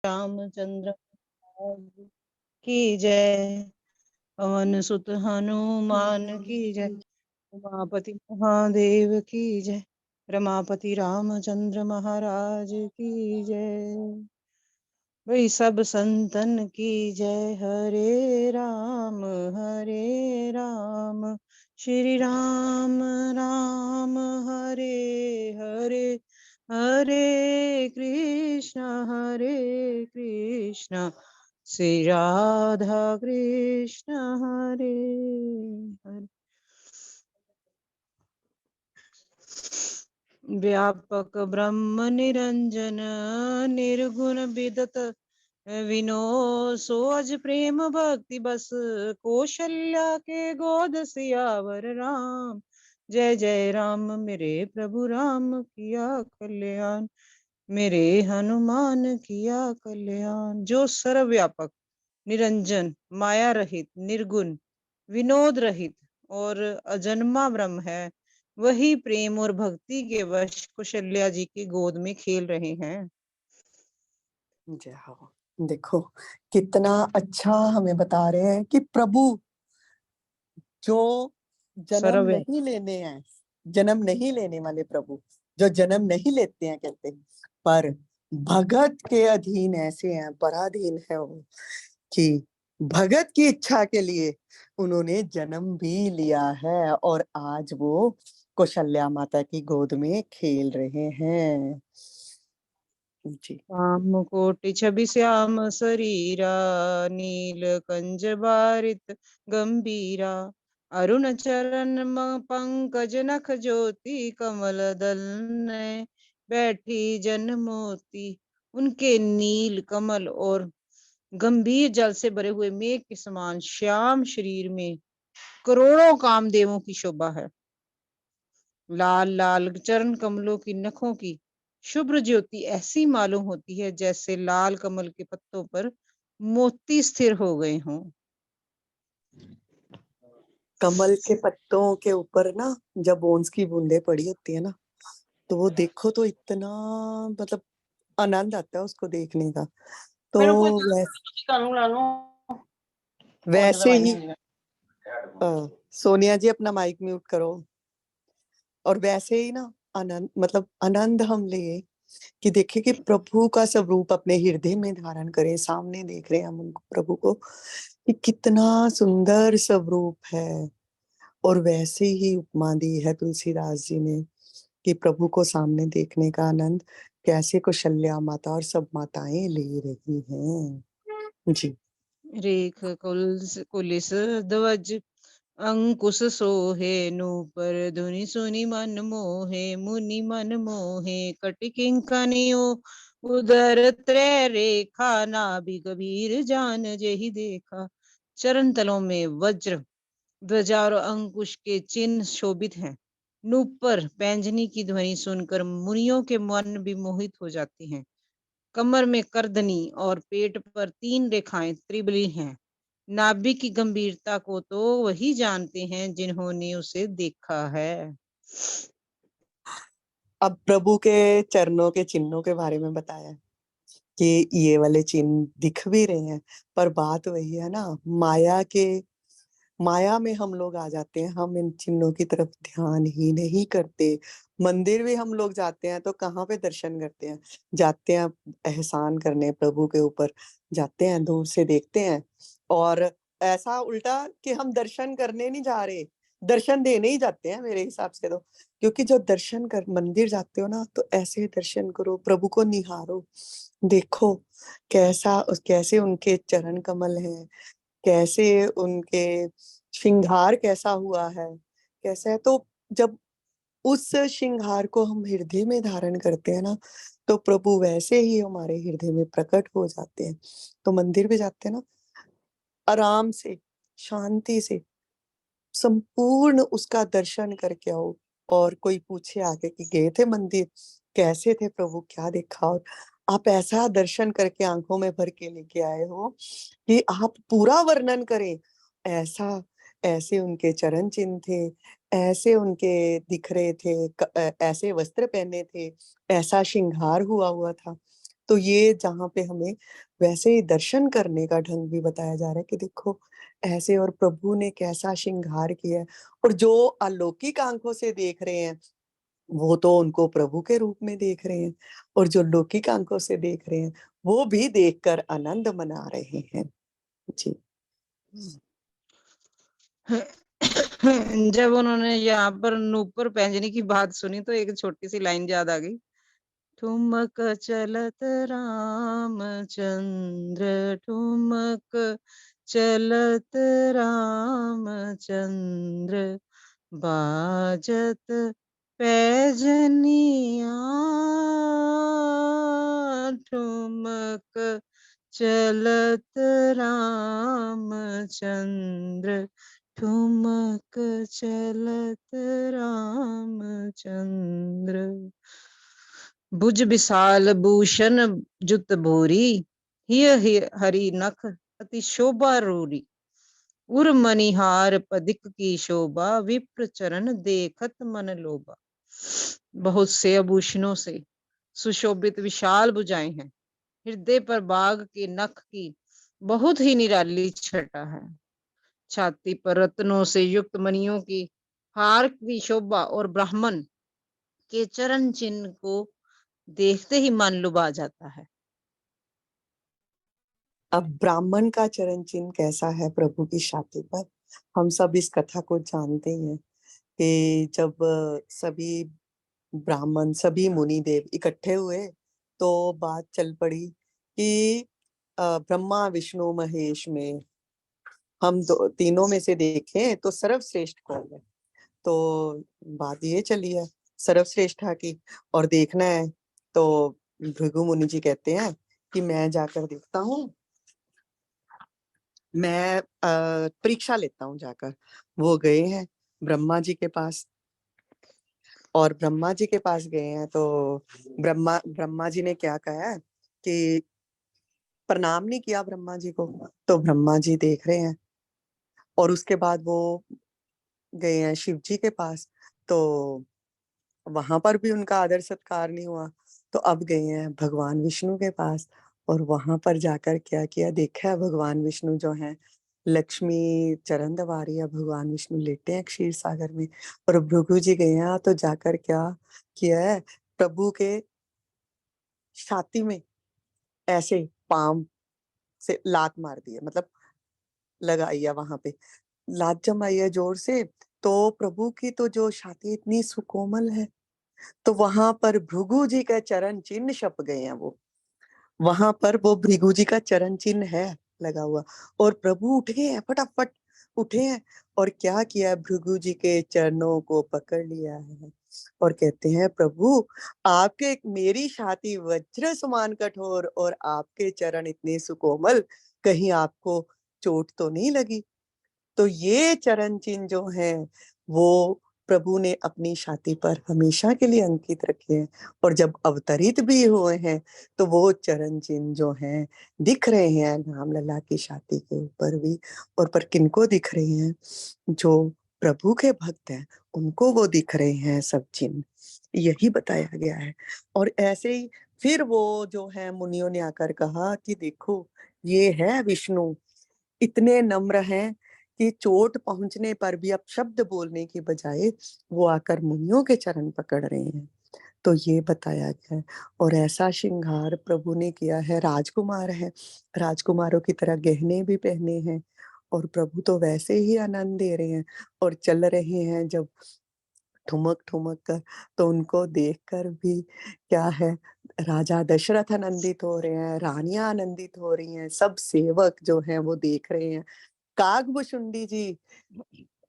रामचंद्र की जय। पवन सुत हनुमान की जय। उमापति महादेव की जय। रमापति रामचंद्र महाराज की जय। वही सब संतन की जय। हरे राम श्री राम राम हरे हरे, हरे कृष्ण श्री राधा कृष्ण हरे हरे। व्यापक ब्रह्म निरंजन निर्गुण विदत विनो सोज प्रेम भक्ति बस कौशल्या के गोद सियावर राम। जय जय राम मेरे प्रभु राम किया कल्याण, मेरे हनुमान किया कल्याण। जो सर्वव्यापक निरंजन माया रहित निर्गुण विनोद रहित और अजन्मा ब्रह्म है, वही प्रेम और भक्ति के वश कौशल्या जी की गोद में खेल रहे हैं। जय हो। देखो कितना अच्छा हमें बता रहे हैं कि प्रभु जो जन्म सर्व नहीं लेने हैं, जन्म नहीं लेने वाले प्रभु जो जन्म नहीं लेते हैं कहते हैं, पर भगत के अधीन ऐसे हैं, पराधीन है वो, कि भगत की इच्छा के लिए उन्होंने जन्म भी लिया है और आज वो कौशल्या माता की गोद में खेल रहे हैं जी। काम कोटि छवि श्याम शरीरा, नील कंज बारित गंभीरा, अरुण चरण पंकज नख ज्योति, कमल दल ने बैठी जन मोती। उनके नील कमल और गंभीर जल से भरे हुए मेघ के समान श्याम शरीर में करोड़ों कामदेवों की शोभा है। लाल लाल चरण कमलों की नखों की शुभ्र ज्योति ऐसी मालूम होती है जैसे लाल कमल के पत्तों पर मोती स्थिर हो गए हों। कमल के पत्तों के ऊपर ना जब ओंस की बूंदें पड़ी होती है ना, तो वो देखो तो इतना मतलब आनंद आता है उसको देखने का। तो वैसे ही सोनिया जी अपना माइक म्यूट करो। और वैसे ही ना आनंद मतलब आनंद हम ले कि देखे कि प्रभु का स्वरूप अपने हृदय में धारण करें, सामने देख रहे हैं हम उनको प्रभु को कि कितना सुंदर स्वरूप है। और वैसे ही उपमा दी है तुलसीदास जी ने कि प्रभु को सामने देखने का आनंद कैसे कौशल्या माता और सब माताएं ले रही हैं जी। रेख कुलिस ध्वज अंकुश सोहे, नूपर धुनि सुनि मन मोहे, मुनि मन मोहे कटि किंकनियो, उदर त्रय रेखा नाभि गभीर जान जेहि देखा। चरण तलों में वज्र ध्वजा और अंकुश के चिन्ह शोभित हैं। नूपुर पैंजनी की ध्वनि सुनकर मुनियों के मन भी मोहित हो जाते हैं। कमर में करधनी और पेट पर 3 रेखाएं त्रिबली हैं। नाभि की गंभीरता को तो वही जानते हैं जिन्होंने उसे देखा है। अब प्रभु के चरणों के चिन्हों के बारे में बताया कि ये वाले चिन्ह दिख भी रहे हैं, पर बात वही है ना, माया में हम लोग आ जाते हैं, हम इन चिन्हों की तरफ ध्यान ही नहीं करते। मंदिर भी हम लोग जाते हैं तो कहाँ पे दर्शन करते हैं, जाते हैं एहसान करने प्रभु के ऊपर, जाते हैं दूर से देखते हैं। और ऐसा उल्टा कि हम दर्शन करने नहीं जा रहे, दर्शन देने ही जाते हैं मेरे हिसाब से तो। क्योंकि जो दर्शन कर मंदिर जाते हो ना, तो ऐसे दर्शन करो, प्रभु को निहारो, देखो कैसे उनके चरण कमल हैं, कैसे उनके श्रृंगार कैसा हुआ है, कैसा है। तो जब उस श्रृंगार को हम हृदय में धारण करते हैं ना, तो प्रभु वैसे ही हमारे हृदय में प्रकट हो जाते हैं। तो मंदिर भी जाते हैं ना, आराम से शांति से संपूर्ण उसका दर्शन करके आओ। और कोई पूछे आके कि गए थे मंदिर, कैसे थे प्रभु, क्या देखा, और आप ऐसा दर्शन करके आंखों में भर के लेके आए हो कि आप पूरा वर्णन करें। ऐसा ऐसे उनके चरण चिन्ह थे, ऐसे उनके दिख रहे थे, ऐसे वस्त्र पहने थे, ऐसा श्रृंगार हुआ हुआ था। तो ये जहाँ पे हमें वैसे ही दर्शन करने का ढंग भी बताया जा रहा है कि देखो ऐसे, और प्रभु ने कैसा श्रृंगार किया है। और जो अलौकिक आंखों से देख रहे हैं वो तो उनको प्रभु के रूप में देख रहे हैं, और जो लौकिक आंखों से देख रहे हैं वो भी देखकर आनंद मना रहे हैं। जी। जब उन्होंने यहाँ पर नूपुर पैंजनी की बात सुनी तो एक छोटी सी लाइन याद आ गई। ठुमक चलत रामचंद्र, ठुमक चलत रामचंद्र, बाजत पैजनिया, ठुमक चलत रामचंद्र, ठुमक चलत रामचंद्र। भुज विशाल भूषण जुत भूरी, हिय हरि नख अति शोभा रूरी, उर मणिहार पदिक की शोभा, विप्र चरण देखत मन लोभा। बहुत से आभूषणों से सुशोभित विशाल भुजाएं हैं। हृदय पर बाघ के नख की बहुत ही निराली छटा है। छाती पर रत्नों से युक्त मणियों की हार की शोभा, और ब्राह्मण के चरण चिन्ह को देखते ही मन लुभा जाता है। अब ब्राह्मण का चरण चिन्ह कैसा है प्रभु की छाती पर, हम सब इस कथा को जानते हैं कि जब सभी ब्राह्मण, सभी मुनि देव इकट्ठे हुए तो बात चल पड़ी कि ब्रह्मा विष्णु महेश में हम तीनों में से देखें तो सर्वश्रेष्ठ कौन है। तो बात ये चली है सर्वश्रेष्ठा की, और देखना है तो भृगु मुनि जी कहते हैं कि मैं जाकर देखता हूँ, मैं परीक्षा लेता हूँ जाकर। वो गए हैं ब्रह्मा जी के पास, और ब्रह्मा जी के पास गए हैं तो ब्रह्मा जी ने क्या कहा है कि प्रणाम नहीं किया ब्रह्मा जी को। तो ब्रह्मा जी देख रहे हैं, और उसके बाद वो गए हैं शिव जी के पास, तो वहां पर भी उनका आदर सत्कार नहीं हुआ। तो अब गए हैं भगवान विष्णु के पास, और वहां पर जाकर क्या किया, देखा है भगवान विष्णु जो है लक्ष्मी चरण दबा रही है, भगवान विष्णु लेटे हैं क्षीर सागर में, और भृगु जी गए हैं तो जाकर क्या किया है, प्रभु के छाती में ऐसे पाम से लात मार दी है, मतलब लगाई है वहां पे, लात जमाई है जोर से। तो प्रभु की तो जो छाती इतनी सुकोमल है, तो वहां पर भृगु जी का चरण चिन्ह छप गए हैं। वो वहां पर वो भृगु जी का चरण चिन्ह है लगा हुआ, और प्रभु उठे हैं, फटाफट उठे हैं, और क्या किया, भृगु जी के चरणों को पकड़ लिया है, और कहते हैं प्रभु आपके, मेरी छाती वज्र समान कठोर और आपके चरण इतने सुकोमल, कहीं आपको चोट तो नहीं लगी। तो ये चरण चिन्ह जो है वो प्रभु ने अपनी छाती पर हमेशा के लिए अंकित रखे हैं, और जब अवतरित भी हुए हैं तो वो चरण चिन्ह जो हैं दिख रहे हैं राम लला की छाती के ऊपर भी। और पर किनको दिख रहे हैं, जो प्रभु के भक्त हैं उनको वो दिख रहे हैं सब चिन्ह, यही बताया गया है। और ऐसे ही फिर वो जो है मुनियों ने आकर कहा कि देखो ये है विष्णु, इतने नम्र हैं कि चोट पहुंचने पर भी अब शब्द बोलने की बजाय वो आकर मुनियों के चरण पकड़ रहे हैं। तो ये बताया गया है। और ऐसा श्रृंगार प्रभु ने किया है, राजकुमार है, राजकुमारों की तरह गहने भी पहने हैं, और प्रभु तो वैसे ही आनंद दे रहे हैं और चल रहे हैं जब ठुमक ठुमक कर, तो उनको देखकर भी क्या है, राजा दशरथ आनंदित हो रहे हैं, रानियां आनंदित हो रही हैं, सब सेवक जो हैं वो देख रहे हैं। काकभुशुंडी जी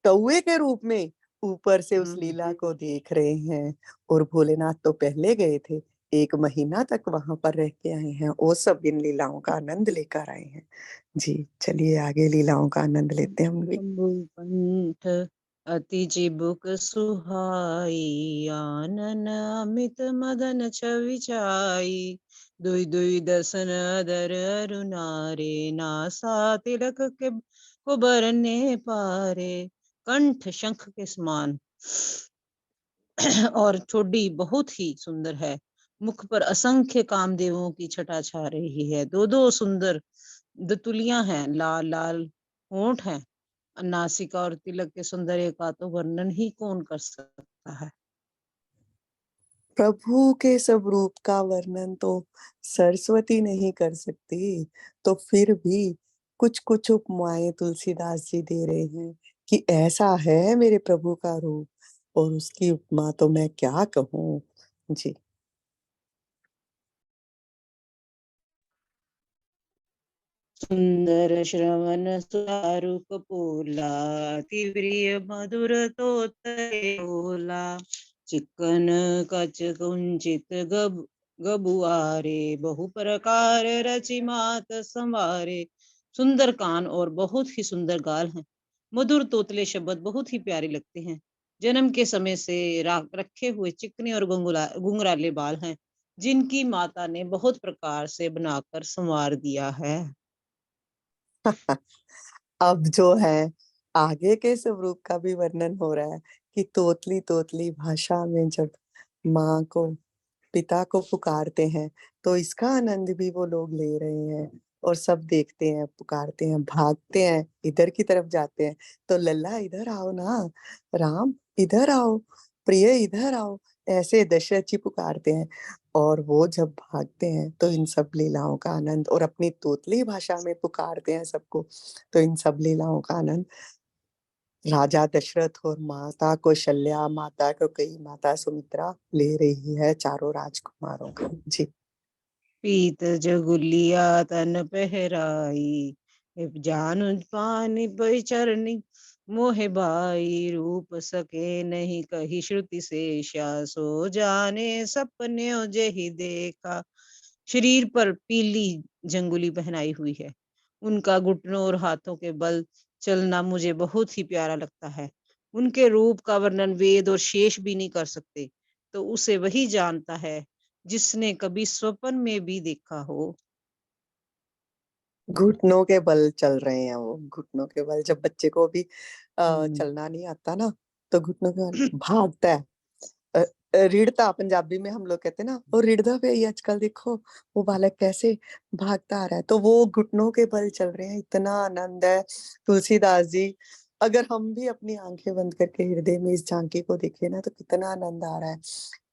कौए के रूप में ऊपर से उस लीला को देख रहे हैं, और भोलेनाथ तो पहले गए थे, 1 महीना तक वहां पर रह के आए हैं, वो सब इन लीलाओं का आनंद लेकर आए हैं। जी चलिए आगे लीलाओं का आनंद लेते हैं हम भी। कंठ अति चिबुक सुहाई, आनन अमित मदन छवि छाई, दुई दुई दसन अदर अरुनारे, नासा तिलक के को बरने पारे। कंठ शंख के समान और ठोडी बहुत ही सुंदर है, मुख पर असंख्य कामदेवों की छटा छा रही है। दो दो सुंदर दतुलियां हैं, लाल लाल होंठ हैं। नासिका और तिलक के सौंदर्य का तो वर्णन ही कौन कर सकता है। प्रभु के स्वरूप का वर्णन तो सरस्वती नहीं कर सकती, तो फिर भी कुछ-कुछ उपमाएँ तुलसीदास जी दे रहे हैं कि ऐसा है मेरे प्रभु का रूप, और उसकी उपमा तो मैं क्या कहूँ? जी। सुंदर श्रवण सुचारुक पोला, तीव्रिय मधुर तोतरे ओला। चिकन कच कुंचित गबुआरे, बहु प्रकार रचि मात संवारे। सुंदर कान और बहुत ही सुंदर गाल हैं। मधुर तोतले शब्द बहुत ही प्यारे लगते हैं। जन्म के समय से रखे हुए चिकने और घुंघराले बाल हैं, जिनकी माता ने बहुत प्रकार से बनाकर संवार दिया है। अब जो है, आगे के स्वरूप का भी वर्णन हो रहा है कि तोतली-तोतली भाषा में जब माँ को, पिता को पुकारते हैं, तो इसका आनंद भी वो लोग ले रहे हैं, और सब देखते हैं, पुकारते हैं, भागते हैं, इधर की तरफ जाते हैं, तो लल्ला इधर आओ ना, राम इधर आओ, प्रिय इधर आओ, ऐसे दशरथ जी पुकारते हैं। और वो जब भागते हैं, तो इन सब लीलाओं का आनंद, और अपनी तोतली भाषा में पुकारते हैं सबको, तो इन सब लीलाओं का आनंद राजा दशरथ और माता कौशल्या, माता कैकेयी, माता सुमित्रा ले रही है चारों राजकुमारों का। जी। पीत जगुलिया तन पहराई, जान पानी चरनी। मोहे बाई रूप सके नहीं, कही श्रुति शेषा सो जाने सपने जही देखा। शरीर पर पीली जंगुली पहनाई हुई है। उनका घुटनों और हाथों के बल चलना मुझे बहुत ही प्यारा लगता है। उनके रूप का वर्णन वेद और शेष भी नहीं कर सकते। तो उसे वही जानता है जिसने कभी स्वप्न में भी देखा हो। घुटनों के बल चल रहे हैं वो, घुटनों के बल, जब बच्चे को भी हम्म। चलना नहीं आता ना, तो घुटनों के बल भागता है। अ रिड़ता, पंजाबी में हम लोग कहते हैं ना, वो रिड़दा पे ही आजकल देखो, वो बालक कैसे भागता आ रहा है, तो वो घुटनों के बल चल रहे हैं, इतना आनंद है। तुलसीदास जी, अगर हम भी अपनी आँखें बंद करके हृदय में इस झांकी को देखें ना, तो कितना आनंद आ रहा है।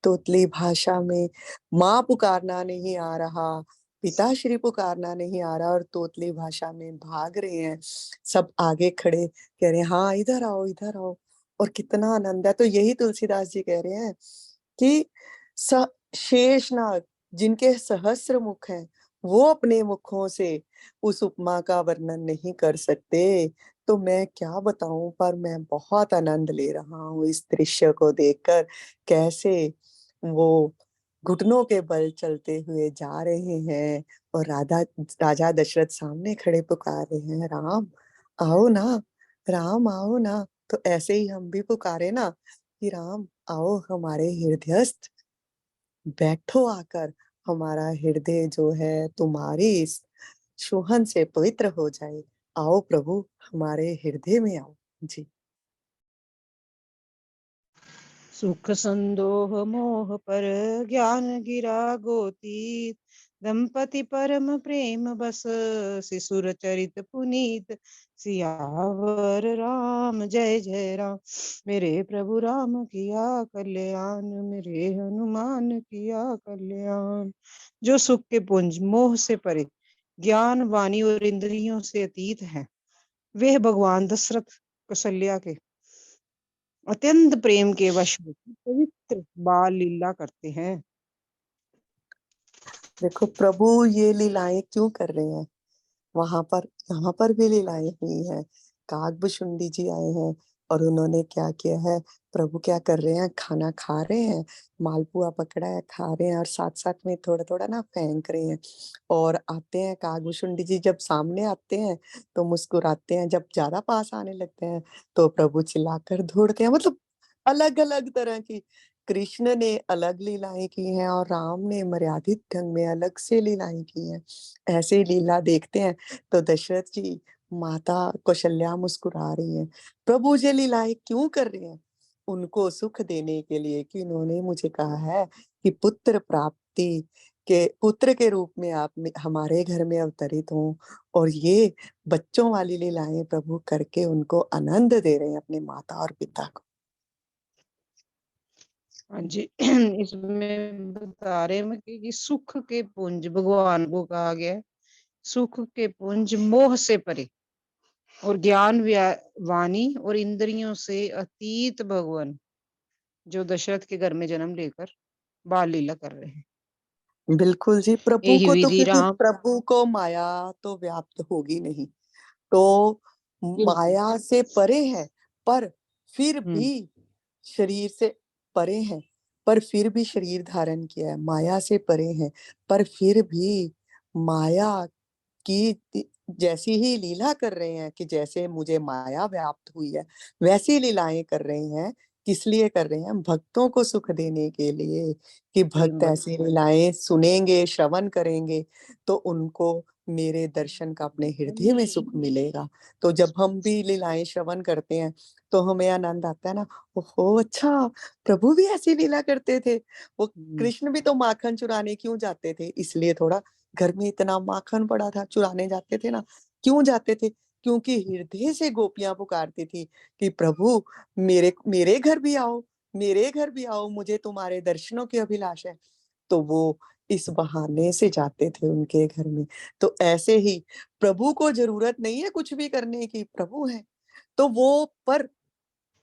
तोतली भाषा में माँ पुकारना नहीं आ रहा, पिताश्री पुकारना नहीं आ रहा, और तोतली भाषा में भाग रहे हैं। सब आगे खड़े कह रहे हैं, "हाँ, इधर आओ, इधर आओ।" और कितना आनंद है। तो यही तुलसीदास जी कह रहे हैं कि स शेषनाग, जिनके सहस्र मुख हैं, वो अपने मुखों से उस उपमा का वर्णन नहीं कर सकते। तो मैं क्या बताऊँ, पर मैं बहुत आनंद ले रहा हूँ इस दृश्य को देखकर, कैसे वो घुटनों के बल चलते हुए जा रहे हैं, और राजा दशरथ सामने खड़े पुकार रहे हैं, "राम, आओ ना, राम आओ ना।" तो ऐसे ही हम भी पुकारे ना कि राम आओ हमारे हृदयस्थ, बैठो आकर, हमारा हृदय जो है तुम्हारी इस छुहन से पवित्र हो जाए। आओ प्रभु, हमारे हृदय में आओ। जी। सुख संदोह मोह पर ज्ञान गिरा गोती, दंपति परम प्रेम बस शिशुर चरित पुनीत। सियावर राम जय जय राम, मेरे प्रभु राम किया कल्याण, मेरे हनुमान किया कल्याण। जो सुख के पुंज मोह से परे, ज्ञान वाणी और इंद्रियों से अतीत है, वे भगवान दशरथ कौशल्या के अत्यंत प्रेम के वश होकर पवित्र बाल लीला करते हैं। देखो प्रभु ये लीलाएँ क्यों कर रहे हैं? वहाँ पर, यहाँ पर भी लीलाएँ हुई हैं। काकभूषुंडी जी आए हैं, और उन्होंने क्या किया है, प्रभु क्या कर रहे हैं, खाना खा रहे हैं, मालपुआ पकड़ा है, खा रहे हैं, और साथ-साथ में थोड़ा-थोड़ा ना फेंक रहे हैं। और आते हैं काकभूषुंडी जी, जब सामने आते हैं, तो मुस्कुराते हैं, जब ज़्यादा पास आने लगते हैं, तो प्रभु चिल्लाकर दौड़ते हैं। मतलब अलग-अलग तरह की, कृष्ण ने अलग लीलाएँ की हैं, और राम ने मर्यादित ढंग में अलग से लीलाएँ की हैं। ऐसे ही लीला देखते हैं, तो दशरथ जी, माता कौशल्या मुस्कुरा रही हैं। प्रभु ये लीलाएँ क्यों कर रहे हैं? उनको सुख देने के लिए कि उन्होंने मुझे कहा है कि पुत्र प्राप्ति के पुत्र के रूप में आप में हमारे घर में अवतरित हों और ये बच्चों वाली लीलाएँ प्रभु करके उनको आनंद दे रहे हैं अपने माता और पिता को। हाँ जी। इसमें बता रहे हैं कि सुख के पुंज भगवान को कहा गया है, सुख के पुंज मोह से परे और ज्ञान वाणी और इंद्रियों से अतीत भगवान जो दशरथ के घर में जन्म लेकर बाल लीला कर रहे हैं। बिल्कुल जी, प्रभु यही को तो विधि क्योंकि राम। प्रभु को माया तो व्याप्त होगी नहीं, तो बिल्कुल। माया से परे है, पर फिर हम्म। भी शरीर से परे हैं, पर फिर भी शरीर धारण किया है, माया से परे हैं, पर फिर भी माया की जैसी ही लीला कर रहे हैं कि जैसे मुझे माया व्याप्त हुई है, वैसी लीलाएँ कर रहे हैं। किस लिए कर रहे हैं? भक्तों को सुख देने के लिए कि भक्त बिल्कुल। ऐसी लीलाएँ सुनेंगे, श्रवण करेंगे, तो उनको मेरे दर्शन का अपने हृदय में सुख मिलेगा। तो जब हम भी लीलाएँ श्रवण करते हैं, तो हमें आनंद आता है ना, ओहो! अच्छा, प्रभु भी ऐसी लीला करते थे। वो हम्म। कृष्ण भी तो माखन चुराने क्यों जाते थे? इसलिए थोड़ा घर में इतना माखन पड़ा था, चुराने जाते थे ना। क्यों जाते थे? क्योंकि हृदय से गोपियाँ पुकारती थी कि प्रभु मेरे मेरे घर भी आओ, मेरे घर भी आओ, मुझे तुम्हारे दर्शनों की अभिलाषा है। तो वो इस बहाने से जाते थे उनके घर में। तो ऐसे ही प्रभु को ज़रूरत नहीं है कुछ भी करने की, प्रभु हैं। तो वो पर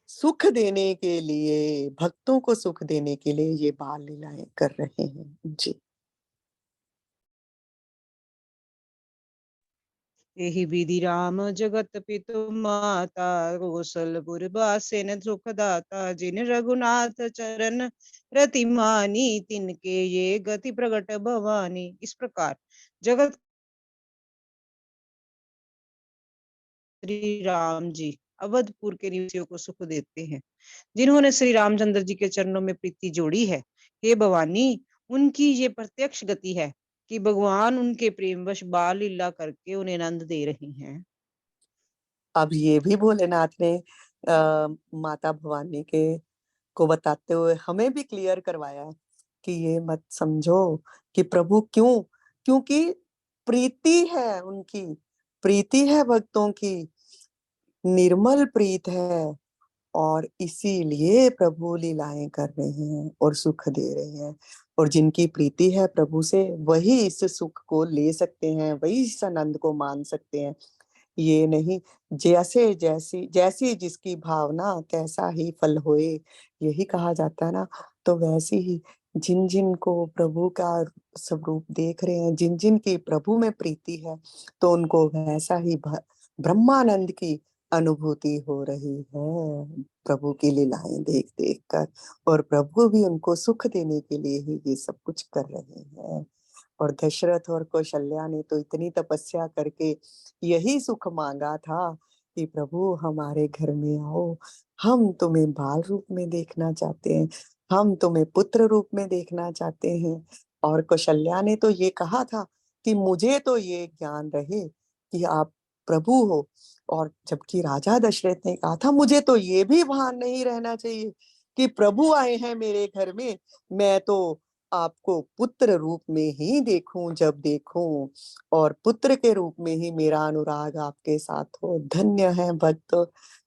सुख देने के लिए, भक्तों को सुख देने के लिए ये बाल लीलाएँ कर रहे हैं। जी। यही विधि राम जगत पितु माता कौशलपुर बासेन सुखदाता जिन रघुनाथ चरण रति मानी तिनके ये गति प्रगट भवानी। इस प्रकार जगत श्री राम जी अवधपुर के निवासियों को सुख देते हैं, जिन्होंने श्री रामचंद्र जी के चरणों में प्रीति जोड़ी है। हे भवानी, उनकी ये प्रत्यक्ष गति है कि भगवान उनके प्रेमवश बाल लीला करके उन्हें आनंद दे रहे हैं। अब ये भी भोलेनाथ ने माता भवानी के को बताते हुए हमें भी क्लियर करवाया है कि ये मत समझो कि प्रभु क्यों? क्योंकि प्रीति है उनकी, प्रीति है भक्तों की, निर्मल प्रीत है और इसीलिए प्रभु लीलाएँ कर रहे हैं और सुख दे रहे हैं। और जिनकी प्रीति है प्रभु से वही इस सुख को ले सकते हैं, वही इस आनंद को मान सकते हैं। ये नहीं जैसे जैसी जैसी जिसकी भावना कैसा ही फल होए, यही कहा जाता है ना। तो वैसे ही जिन-जिन को प्रभु का स्वरूप देख रहे हैं, जिन-जिन की प्रभु में प्रीति है, तो उनको वैसा ही ब्रह्मानंद की अनुभूति हो रही है, प्रभु की लीलाएँ देख-देख कर और प्रभु भी उनको सुख देने के लिए ही ये सब कुछ कर रहे हैं। और दशरथ और कौशल्या ने तो इतनी तपस्या करके यही सुख माँगा था कि प्रभु हमारे घर में आओ, हम तुम्हें बाल रूप में देखना चाहते हैं, हम तुम्हें पुत्र रूप में देखना चाहते हैं। और कौशल्या ने तो ये कहा था कि मुझे तो ये ज्ञान रहे कि आप प्रभु हो और जबकि राजा दशरथ ने कहा था मुझे तो ये भी भान नहीं रहना चाहिए कि प्रभु आए हैं मेरे घर में, मैं तो आपको पुत्र रूप में ही देखूँ जब देखूँ और पुत्र के रूप में ही मेरा अनुराग आपके साथ हो। धन्य है भक्त,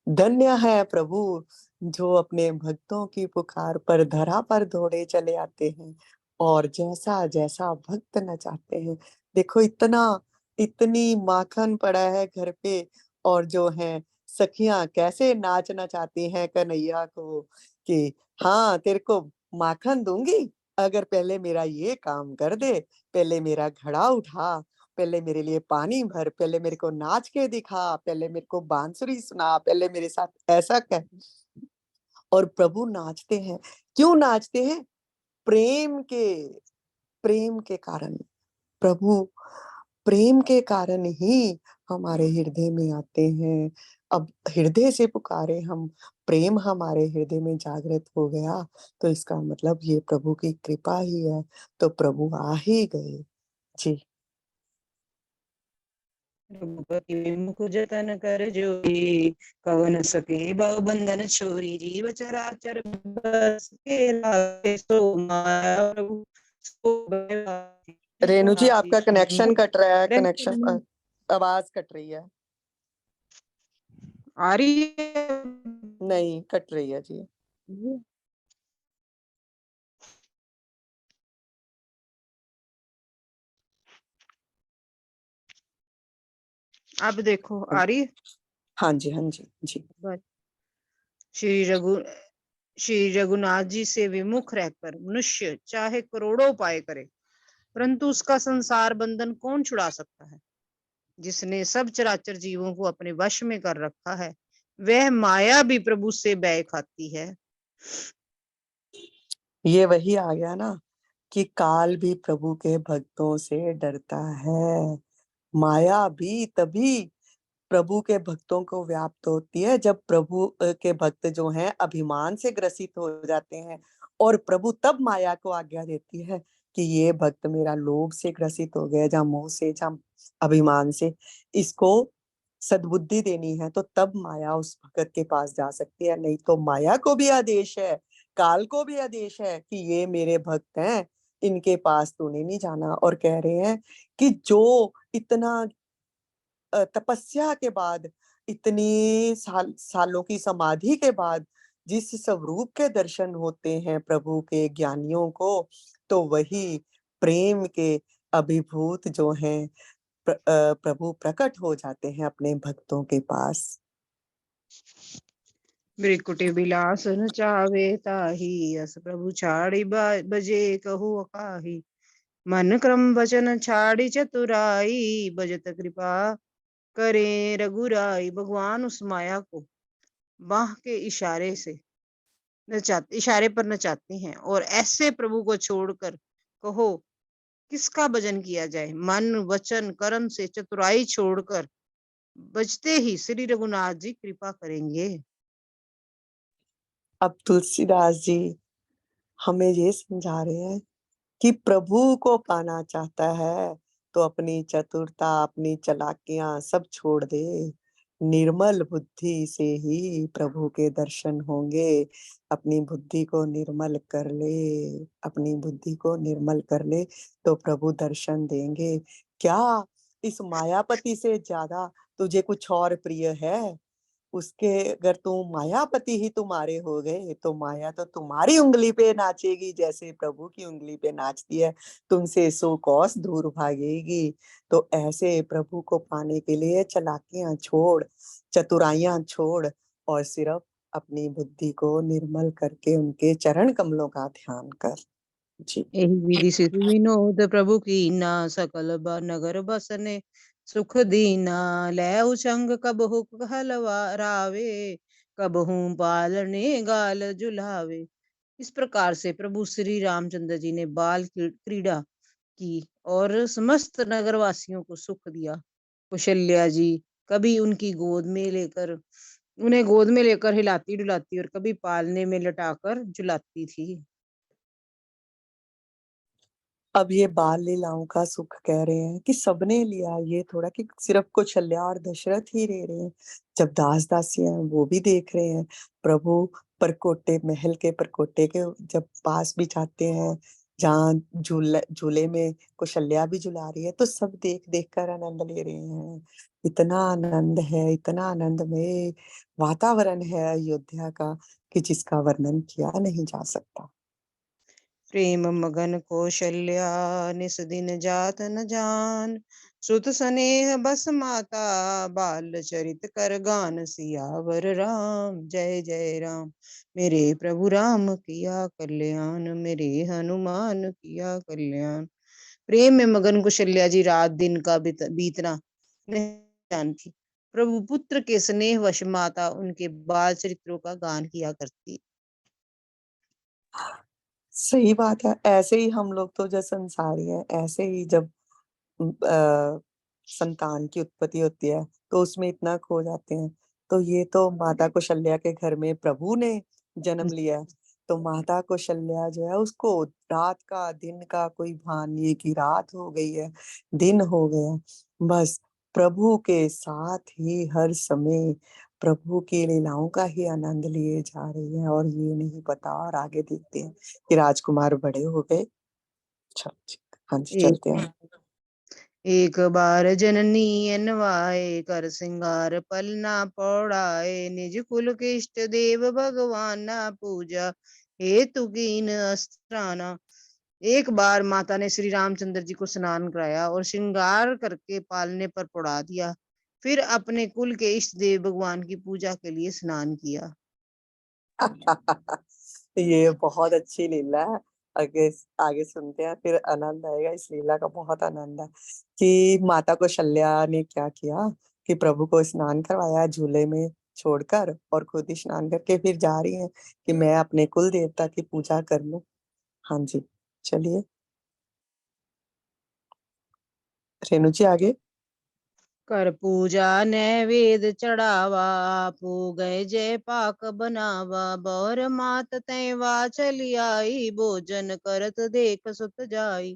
धन्य है प्रभु जो अपने भक्तों की पुकार पर धरा पर दौड़े चले आते हैं और जैसा-जैसा भक्त नचाते हैं। देखो इतनी माखन पड़ा है घर पे और जो है सखियाँ कैसे नाच नचाती हैं कन्हैया को कि हाँ, तेरे को माखन दूँगी अगर पहले मेरा ये काम कर दे, पहले मेरा घड़ा उठा, पहले मेरे लिए पानी भर, पहले मेरे को नाच के दिखा, पहले मेरे को बांसुरी सुना, पहले मेरे साथ ऐसा कर। और प्रभु नाचते हैं, क्यों नाचते हैं? प्रेम के प्रेम के कारण। प्रभु प्रेम के कारण ही हमारे हृदय में आते हैं। अब हृदय से पुकारे हम, प्रेम हमारे हृदय में जागृत हो गया, तो इसका मतलब ये प्रभु की कृपा ही है, तो प्रभु आ ही गए। जी। रघुपति विमुख जतन कर जोई, कवन सके बहु बंधन छोरी, जीव चराचर बस के लागे, सो माया प्रभु सो भय रेणु जी, लागे। आपका कनेक्शन कट रहा है, रैंक आवाज कट रही है। आ रही है? नहीं, कट रही है जी। अब देखो आ रही है? हाँ जी, हाँ जी जी। श्री रघु श्री रघुनाथ जी से विमुख रहकर मनुष्य चाहे करोड़ों उपाय करे, परंतु उसका संसार बंधन कौन छुड़ा सकता है? जिसने सब चराचर जीवों को अपने वश में कर रखा है, वह माया भी प्रभु से बैय खाती है। ये वही आ गया ना कि काल भी प्रभु के भक्तों से डरता है। माया भी तभी प्रभु के भक्तों को व्याप्त होती है जब प्रभु के भक्त जो हैं अभिमान से ग्रसित हो जाते हैं, और प्रभु तब माया को आज्ञा देती है कि ये भक्त मेरा लोभ से ग्रसित हो गया, जहाँ मोह से, जहाँ अभिमान से, इसको सद्बुद्धि देनी है, तो तब माया उस भक्त के पास जा सकती है। नहीं तो माया को भी आदेश है, काल को भी आदेश है कि ये मेरे भक्त हैं, इनके पास तूने नहीं जाना। और कह रहे हैं कि जो इतना तपस्या के बाद, इतनी सालों की समाधि के बाद जिस स्वरूप के दर्शन होते हैं प्रभु के ज्ञानियों को, तो वही प्रेम के अभिभूत जो हैं प्रभु प्रकट हो जाते हैं अपने भक्तों के पास। ब्रिकुटे बिलास न चावे ताही, अस प्रभु छाड़ी बजे कहु अकाही। मन क्रम वचन छाड़ी चतुराई, बजत कृपा करे रघुराई। भगवान उस माया को बाह के इशारे पर नचाते हैं, और ऐसे प्रभु को छोड़कर कहो किसका भजन किया जाए। मन वचन कर्म से चतुराई छोड़कर बजते ही श्री रघुनाथ जी कृपा करेंगे। अब तुलसीदास जी हमें ये समझा रहे हैं कि प्रभु को पाना चाहता है तो अपनी चतुरता, अपनी चालाकियां सब छोड़ दे। निर्मल बुद्धि से ही प्रभु के दर्शन होंगे। अपनी बुद्धि को निर्मल कर ले, अपनी बुद्धि को निर्मल कर ले तो प्रभु दर्शन देंगे। क्या इस मायापति से ज्यादा तुझे कुछ और प्रिय है? उसके अगर तुम मायापति ही तुम्हारे हो गए तो माया तो तुम्हारी उंगली पे नाचेगी जैसे प्रभु की उंगली पे नाचती है, तुमसे 100 कोस दूर भागेगी। तो ऐसे प्रभु को पाने के लिए चालाकियां छोड़, चतुराइयां छोड़, और सिर्फ अपनी बुद्धि को निर्मल करके उनके चरण कमलों का ध्यान कर। जी। एहि विधि सिधि विनोद प्रभु कीना, सकल नगर बसने सुख दीना। लैउ संग कबहु कहलवारावे, कबहू पालने गाल जुलावे। इस प्रकार से प्रभु श्री रामचंद्र जी ने बाल क्रीड़ा की और समस्त नगरवासियों को सुख दिया। कौशल्या जी कभी उन्हें गोद में लेकर हिलाती डुलाती, और कभी पालने में लटाकर झुलाती थी। अब ये बाल लीलाओं का सुख कह रहे हैं कि सबने लिया, ये थोड़ा कि सिर्फ कौशल्या और दशरथ ही ले रहे हैं। जब दास दासियां हैं वो भी देख रहे हैं। प्रभु परकोटे, महल के परकोटे के जब पास भी जाते हैं, जहाँ झूले में कौशल्या भी झुला रही है, तो सब देख देख कर आनंद ले रहे हैं। इतना आनंद है, इतना आनंदमय वातावरण है अयोध्या का कि जिसका वर्णन किया नहीं जा सकता। प्रेम मगन कौशल्या निस दिन जात न जान, सुत स्नेह बस माता बाल चरित कर गान। सियावर राम जय जय राम, मेरे प्रभु राम किया कल्याण, मेरे हनुमान किया कल्याण। प्रेम में मगन कौशल्या जी रात दिन का बीतना नहीं जानती। प्रभु पुत्र के स्नेह वश माता उनके बाल चरित्रों का गान किया करती। सही बात है। ऐसे ही हम लोग तो जो संसारी हैं, ऐसे ही जब संतान की उत्पत्ति होती है तो उसमें इतना खो जाते हैं। तो ये तो माता कौशल्या के घर में प्रभु ने जन्म लिया है, तो माता कौशल्या जो है उसको रात का दिन का कोई भान नहीं कि रात हो गई है, दिन हो गया। बस प्रभु के साथ ही हर समय प्रभु की लीलाओं का ही आनंद लिए जा रही है और ये नहीं पता। और आगे देखते हैं कि राजकुमार बड़े हो गए। अच्छा, ठीक, हाँ जी, एक चलते हैं। एक बार जननी अनवाए कर सिंगार पल ना पौड़ाए निज कुल के इष्ट देव भगवान ना पूजा हेतु कीन अस्त्राना। एक बार माता ने श्री रामचंद्र जी को स्नान कराया और श्रृंगार करके पालने पर पड़ा दिया। फिर अपने कुल के इष्ट देव भगवान की पूजा के लिए स्नान किया। ये बहुत अच्छी लीला है। आगे आगे सुनते हैं, फिर आनंद आएगा। इस लीला का बहुत आनंद है कि माता कौशल्या ने क्या किया कि प्रभु को स्नान करवाया झूले में छोड़कर, और खुद ही स्नान करके फिर जा रही है कि मैं अपने कुल देवता की पूजा कर लूं। हाँ जी, चलिए रेणु जी आगे। कर पूजा नैवेद्य चढ़ावा आपो गए जय पाक बनावा बौर मात तैवा चली आई भोजन करत देख सुत जाई।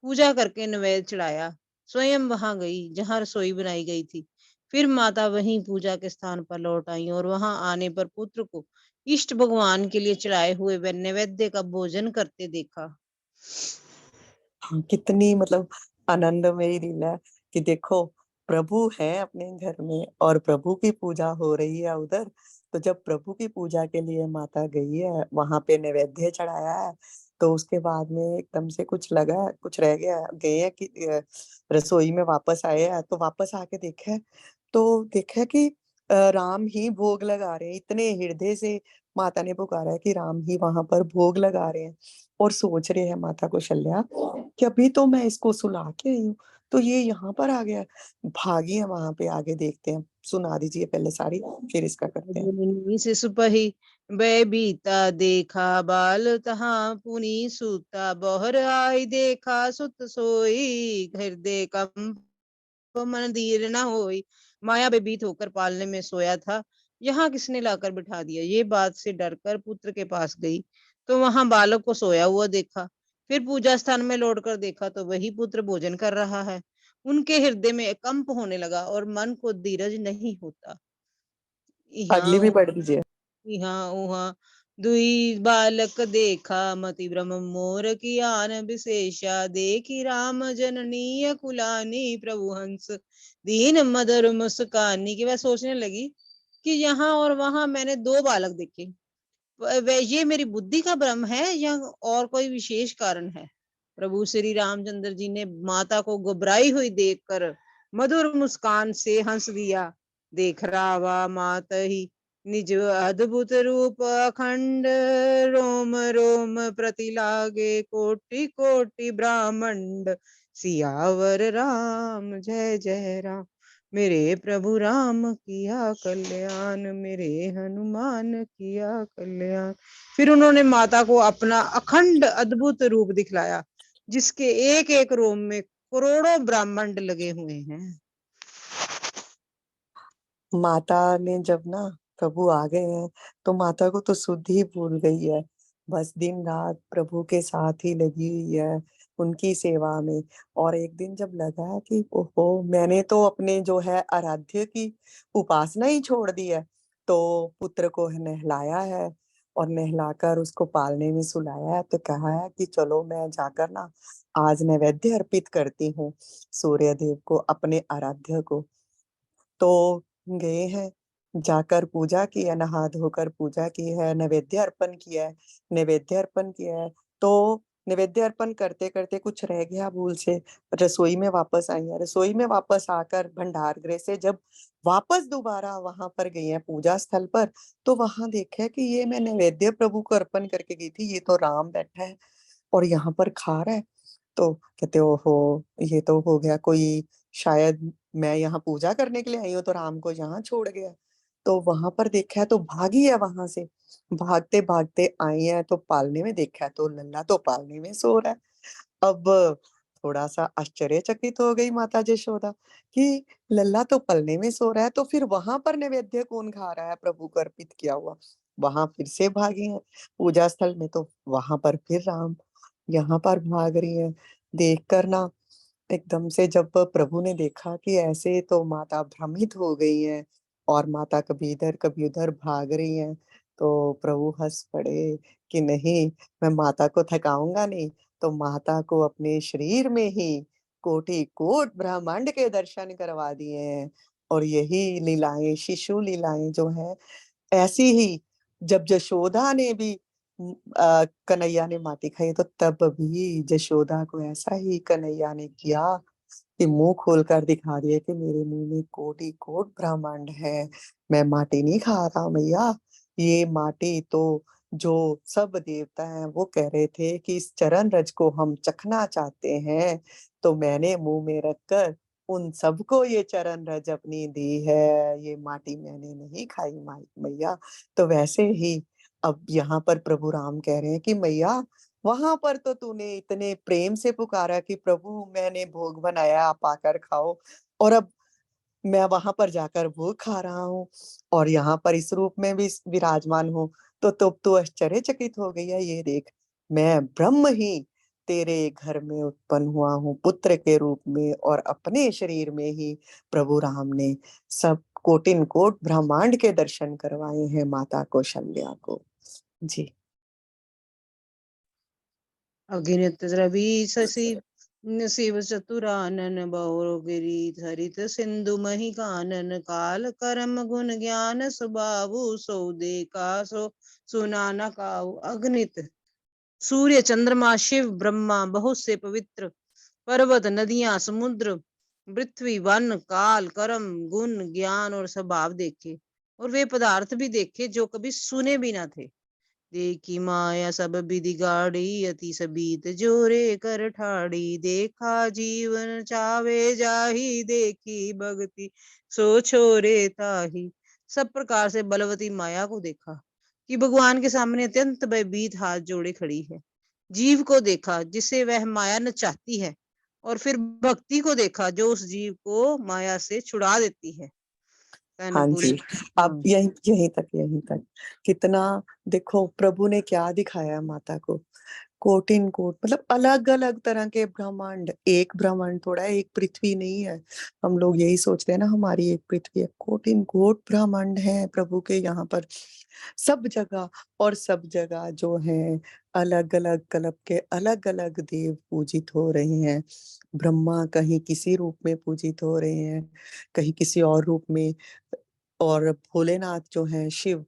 पूजा करके नैवेद्य चढ़ाया, स्वयं वहां गई जहां रसोई बनाई गई थी। फिर माता वहीं पूजा के स्थान पर लौट आई और वहां आने पर पुत्र को इष्ट भगवान के लिए चढ़ाए हुए वे नैवेद्य का भोजन करते देखा। हाँ, कितनी मतलब आनंदमयी लीला है कि देखो, प्रभु है अपने घर में और प्रभु की पूजा हो रही है उधर। तो जब प्रभु की पूजा के लिए माता गई है, वहां पे नैवेद्य चढ़ाया है, तो उसके बाद में एकदम से कुछ लगा, कुछ रह गया, गए हैं कि रसोई में वापस आए हैं, तो वापस आके देखा है, तो देखा कि राम ही भोग लगा रहे हैं। इतने हृदय से माता ने पुकारा है कि राम ही वहां पर भोग लगा रहे हैं। और सोच रहे हैं माता कौशल्या कि अभी तो मैं इसको सुला के आई हूँ, तो ये यहाँ पर आ गया। भागी है वहां पे। आगे देखते हैं, सुना दीजिए पहले सारी, फिर इसका करते हैं। जननी से सुपही बै बीता देखा बाल तहाँ पुनी सूता बहर आई देखा सुत सोई हृदय कंप मंदिर न होई। माया बेबीत होकर पालने में सोया था, यहाँ किसने लाकर बिठा दिया। ये बात से डरकर पुत्र के पास गई तो वहां बालक को सोया हुआ देखा। फिर पूजा स्थान में लौटकर देखा तो वही पुत्र भोजन कर रहा है। उनके हृदय में कंप होने लगा और मन को धीरज नहीं होता। अगली भी यहाँ पढ़ दीजिए। यहाँ उहाँ दुई बालक देखा मति भ्रम मोर की आन विशेषा देखी राम जननी कुलानी प्रभु हंस दीन मधुर मुस्कानी। की वह सोचने लगी कि यहाँ और वहां मैंने दो बालक देखे, वह ये मेरी बुद्धि का भ्रम है या और कोई विशेष कारण है। प्रभु श्री रामचंद्र जी ने माता को घबराई हुई देखकर मधुर मुस्कान से हंस दिया। देख रावा मात ही निज अद्भुत रूप अखंड रोम रोम प्रति लागे कोटि कोटि ब्राह्मंड सियावर राम जय जय राम। मेरे प्रभु राम किया कल्याण मेरे हनुमान किया कल्याण। फिर उन्होंने माता को अपना अखंड अद्भुत रूप दिखलाया जिसके एक एक रोम में करोड़ों ब्राह्मण लगे हुए हैं। माता ने जब ना प्रभु आ गए हैं, तो माता को तो सुध ही भूल गई है। बस दिन रात प्रभु के साथ ही लगी हुई है, उनकी सेवा में। और एक दिन जब लगा कि ओहो, मैंने तो अपने जो है आराध्य की उपासना ही छोड़ दी है, तो पुत्र को नहलाया है और नहलाकर उसको पालने में सुलाया है। तो कहा है कि चलो मैं जाकर ना आज नैवेद्य अर्पित करती हूँ सूर्य देव को, अपने आराध्य को। तो गए हैं, जाकर पूजा की है, नहा धोकर पूजा की है, नैवेद्य अर्पण किया है। नैवेद्य अर्पण किया है, तो नैवेद्य अर्पण करते करते कुछ रह गया भूल से, रसोई में वापस आई है। रसोई में वापस आकर भंडार गृह से जब वापस दोबारा वहां पर गई है पूजा स्थल पर, तो वहां देखा कि ये मैं नैवेद्य प्रभु को अर्पण करके गई थी, ये तो राम बैठा है और यहाँ पर खा रहा है। तो कहते ओहो, ये तो हो गया कोई, शायद मैं यहाँ पूजा करने के लिए आई हूँ तो राम को यहाँ छोड़ गया। तो वहां पर देखा है तो भागी है वहां से। भागते भागते आई है तो पालने में देखा है तो लल्ला तो पालने में सो रहा है। अब थोड़ा सा आश्चर्यचकित हो गई माता यशोदा कि लल्ला तो पलने में सो रहा है, तो फिर वहां पर नैवेद्य कौन खा रहा है प्रभु को अर्पित किया हुआ। वहां फिर से भागी है पूजा स्थल में, तो वहां पर फिर राम। यहाँ पर भाग रही है, देख कर ना एकदम से जब प्रभु ने देखा कि ऐसे तो माता भ्रमित हो गई है और माता कभी इधर कभी उधर भाग रही हैं, तो प्रभु हंस पड़े कि नहीं, मैं माता को थकाऊंगा नहीं। तो माता को अपने शरीर में ही कोटि कोट ब्रह्मांड के दर्शन करवा दिए हैं। और यही लीलाएं, शिशु लीलाएं जो है, ऐसी ही जब जशोदा ने भी कन्हैया ने माटी खाई, तो तब भी जशोदा को ऐसा ही कन्हैया ने किया कि मुंह खोलकर दिखा दिया कि मेरे मुंह में कोटि कोट ब्रह्मांड है। मैं माटी नहीं खा रहा मैया। ये माटी तो जो सब देवता हैं वो कह रहे थे कि इस चरण रज को हम चखना चाहते हैं, तो मैंने मुंह में रखकर उन सबको ये चरण रज अपनी दी है। ये माटी मैंने नहीं खाई मैया। तो वैसे ही अब यहाँ पर प्रभु राम कह रहे हैं कि मैया, वहां पर तो तूने इतने प्रेम से पुकारा कि प्रभु मैंने भोग बनाया, आप आकर खाओ। और अब मैं वहां पर जाकर भोग खा रहा हूँ और यहाँ पर इस रूप में भी विराजमान हूँ। तो आश्चर्यचकित हो गई है, ये देख, मैं ब्रह्म ही तेरे घर में उत्पन्न हुआ हूँ पुत्र के रूप में, और अपने शरीर में ही प्रभु राम ने सब कोटिन कोट ब्रह्मांड के दर्शन करवाए हैं माता कौशल्या को। जी। अगिनत रवि शशि शिव चतुरानन बहुगिरि धरित सिंधु मही कानन काल करम गुण ज्ञान सुबाहु सो देखा सो सुना न काहू। अगणित सूर्य चंद्रमा शिव ब्रह्मा बहुत से पवित्र, पर्वत नदियां समुद्र पृथ्वी वन काल कर्म गुण ज्ञान और स्वभाव देखे, और वे पदार्थ भी देखे जो कभी सुने भी ना थे। देखी माया सब विधि गाड़ी अति सबीत जोरे कर ठाड़ी, देखा जीवन चावे जाही देखी भक्ति सो छोरे ताही। सब प्रकार से बलवती माया को देखा कि भगवान के सामने अत्यंत भयभीत हाथ जोड़े खड़ी है। जीव को देखा जिसे वह माया नचाती है, और फिर भक्ति को देखा जो उस जीव को माया से छुड़ा देती है। हाँ अनुकूल। जी। अब यहीं यहीं तक कितना, देखो प्रभु ने क्या दिखाया माता को। कोटिन कोट मतलब अलग अलग तरह के ब्रह्मांड, एक ब्रह्मांड थोड़ा है, एक पृथ्वी नहीं है। हम लोग यही सोचते हैं ना हमारी एक पृथ्वी है, कोटिन कोट ब्रह्मांड है प्रभु के यहाँ पर सब जगह। और सब जगह जो है अलग अलग कल्प के अलग अलग देव पूजित हो रहे हैं। ब्रह्मा कहीं किसी रूप में पूजित हो रहे हैं, कहीं किसी और रूप में, और भोलेनाथ जो हैं शिव,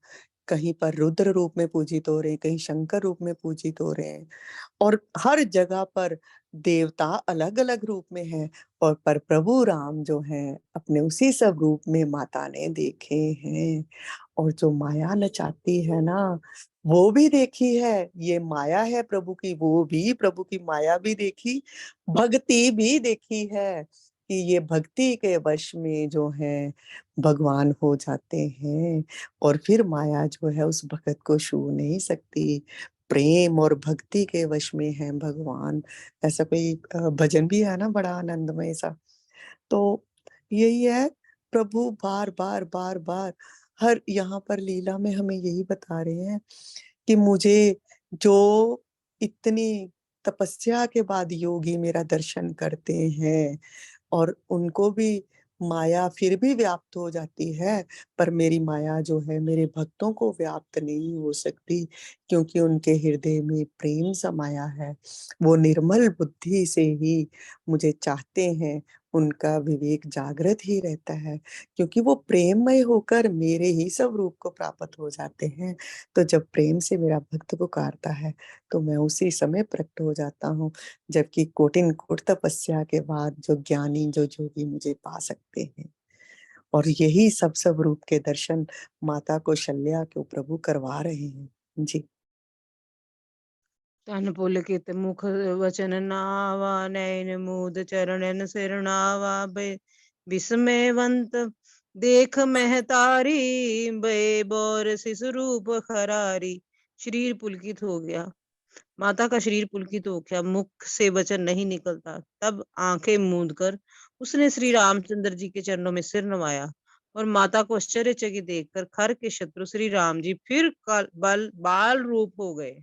कहीं पर रुद्र रूप में पूजित हो रहे हैं, कहीं शंकर रूप में पूजित हो रहे हैं। और हर जगह पर देवता अलग अलग रूप में हैं, और पर प्रभु राम जो हैं अपने उसी सब रूप में माता ने देखे हैं। और जो माया नचाती है ना, वो भी देखी है। ये माया है प्रभु की, वो भी प्रभु की माया भी देखी, भक्ति भी देखी है कि ये भक्ति के वश में जो है भगवान हो जाते हैं। और फिर माया जो है उस भगत को छू नहीं सकती। प्रेम और भक्ति के वश में है भगवान। ऐसा कोई भजन भी है ना, बड़ा आनंदमय सा। तो यही है, प्रभु बार बार बार बार हर यहाँ पर लीला में हमें यही बता रहे हैं कि मुझे जो इतनी तपस्या के बाद योगी मेरा दर्शन करते हैं, और उनको भी माया फिर भी व्याप्त हो जाती है, पर मेरी माया जो है मेरे भक्तों को व्याप्त नहीं हो सकती, क्योंकि उनके हृदय में प्रेम समाया है। वो निर्मल बुद्धि से ही मुझे चाहते हैं, उनका विवेक जागृत ही रहता है, क्योंकि वो प्रेममय होकर मेरे ही सब रूप को प्राप्त हो जाते हैं। तो जब प्रेम से मेरा भक्त पुकारता है, तो मैं उसी समय प्रकट हो जाता हूँ। जबकि कोटिन कोट तपस्या के बाद जो ज्ञानी जो जोगी मुझे पा सकते हैं। और यही सब रूप के दर्शन माता कौशल्या को प्रभु करवा रहे हैं। जी। तन पुलकित मुख वचन नावा, नयन मूद चरणन सिरनावा, विस्मयवंत देख महतारी, बे बोर शिशु रूप खरारी। शरीर पुलकित हो गया, माता का शरीर पुलकित हो गया, मुख से वचन नहीं निकलता। तब आंखें मूंद कर उसने श्री रामचंद्र जी के चरणों में सिर नवाया, और माता को आश्चर्यचकित देखकर खर के शत्रु श्री राम जी फिर बाल रूप हो गए।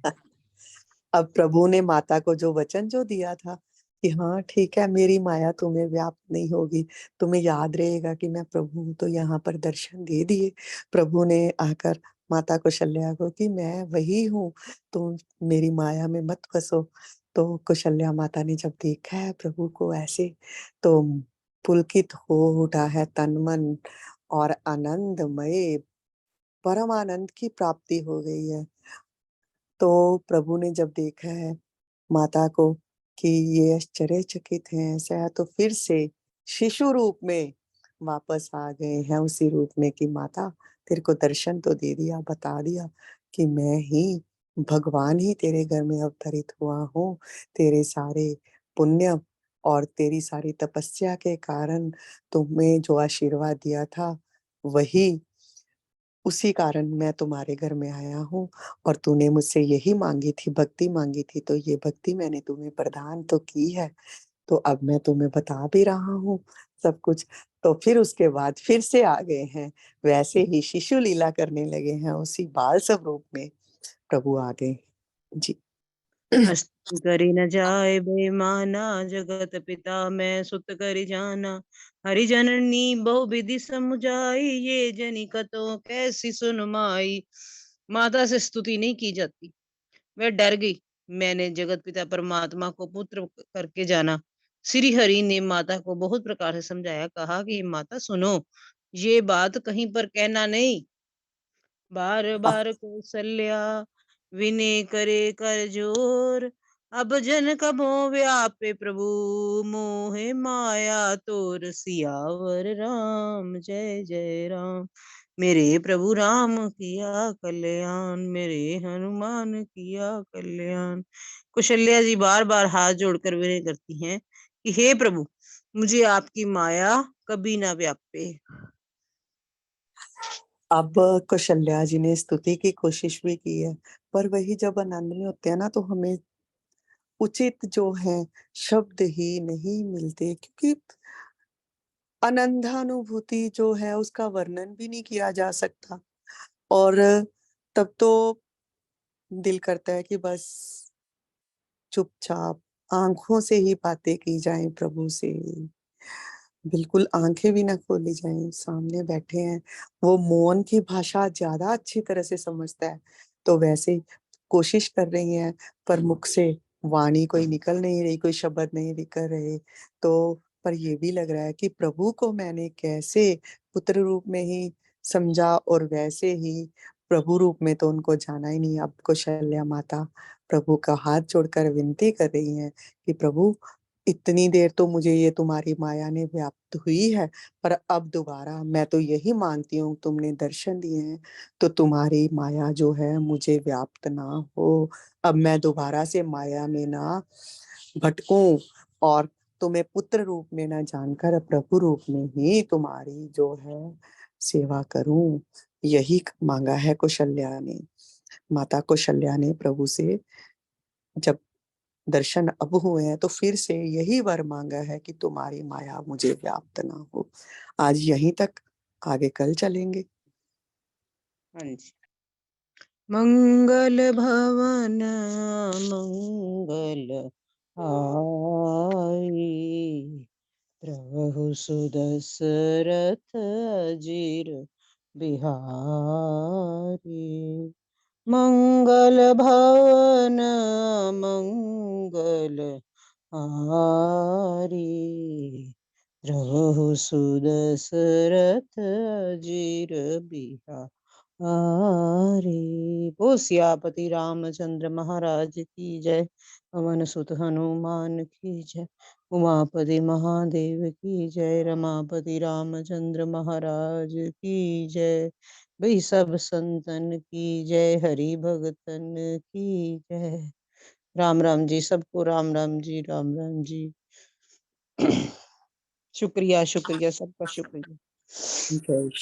अब प्रभु ने माता को जो वचन जो दिया था, कि हाँ, ठीक है, मेरी माया तुम्हें व्याप्त नहीं होगी। तुम्हें याद रहेगा कि मैं प्रभु हूँ, तो यहाँ पर दर्शन दे दिए प्रभु ने आकर माता कौशल्या को कि मैं वही हूँ, तुम मेरी माया में मत फँसो। तो कौशल्या माता ने जब देखा है प्रभु को ऐसे, तो पुलकित हो उठा है तन-मन और आनंदमय परम आनंद की प्राप्ति हो गई है। तो प्रभु ने जब देखा है माता को कि ये आश्चर्यचकित हैं, ऐसा है, तो फिर से शिशु रूप में वापस आ गए हैं उसी रूप में कि माता तेरे को दर्शन तो दे दिया, बता दिया कि मैं ही भगवान ही तेरे घर में अवतरित हुआ हूँ। तेरे सारे पुण्य और तेरी सारी तपस्या के कारण तुम्हें जो आशीर्वाद दिया था, वही उसी कारण मैं तुम्हारे घर में आया हूँ और तूने मुझसे यही माँगी थी, भक्ति माँगी थी, तो ये भक्ति मैंने तुम्हें प्रदान तो की है। तो अब मैं तुम्हें बता भी रहा हूँ सब कुछ। तो फिर उसके बाद फिर से आ गए हैं, वैसे ही शिशु लीला करने लगे हैं, उसी बाल स्वरूप में प्रभु आ गए। जी। हस्ति करि न जाय बेमाना, जगत पिता मैं सुत करि जाना। हरि जननी बहु विधि समुझाई, ये जनि कतो कैसी सुनमाई। माता से स्तुति नहीं की जाती, वह डर गई। मैंने जगत पिता परमात्मा को पुत्र करके जाना। श्री हरि ने माता को बहुत प्रकार से समझाया, कहा कि माता सुनो, ये बात कहीं पर कहना नहीं। बार अ, बार कौशल्या विनय करे कर जोर। अब जन कबो व्यापे प्रभु, मोहे माया तोर। सियावर राम जय जय राम। मेरे प्रभु राम किया कल्याण, मेरे हनुमान किया कल्याण। कौशल्या जी बार बार हाथ जोड़कर विनय करती हैं कि हे प्रभु, मुझे आपकी माया कभी ना व्यापे। अब कौशल्या जी ने स्तुति की कोशिश भी की है, पर वही जब आनंद में होते हैं ना, तो हमें उचित जो है शब्द ही नहीं मिलते, क्योंकि अनंधानुभूति जो है उसका वर्णन भी नहीं किया जा सकता। और तब तो दिल करता है कि बस चुपचाप आँखों से ही बातें की जाएँ प्रभु से। बिल्कुल आँखें भी ना खोली जाएँ, सामने बैठे हैं, वो मौन की भाषा ज़्यादा अच्छी तरह से समझता है, तो वैसे कोशिश कर रही हैं, पर मुख से वाणी कोई निकल नहीं रही, कोई शब्द नहीं निकल रहे। तो पर ये भी लग रहा है कि प्रभु को मैंने कैसे पुत्र रूप में ही समझा और वैसे ही प्रभु रूप में तो उनको जाना ही नहीं। अब कौशल्या माता प्रभु का हाथ जोड़कर विनती कर रही हैं कि प्रभु इतनी देर तो मुझे ये तुम्हारी माया ने व्याप्त हुई है, पर अब दोबारा मैं तो यही माँगती हूँ, तुमने दर्शन दिए हैं, तो तुम्हारी माया जो है मुझे व्याप्त ना हो। अब मैं दोबारा से माया में ना भटकूँ और तुम्हें पुत्र रूप में ना जानकर प्रभु रूप में ही तुम्हारी जो है सेवा करूँ। यही माँगा है कौशल्या ने। माता कौशल्या ने प्रभु से जब दर्शन अब हुए हैं, तो फिर से यही वर माँगा है कि तुम्हारी माया मुझे व्याप्त ना हो। आज यहीं तक, आगे कल चलेंगे। हाँ जी। मंगल भवन मंगल हारी, प्रभु सुदशरथ अजीर बिहारी। मंगल भवन मंगल हारी, प्रभु सुदशरथ अजीर बिहारी। बोल सियापति रामचंद्र महाराज की जय। पवन सुत हनुमान की जय। उमापति महादेव की जय। रमापति रामचंद्र महाराज की जय। भाई सब संतन की जय। हरि भगतन की जय। राम राम जी सबको। राम राम जी। राम राम जी। शुक्रिया शुक्रिया सबका शुक्रिया। जय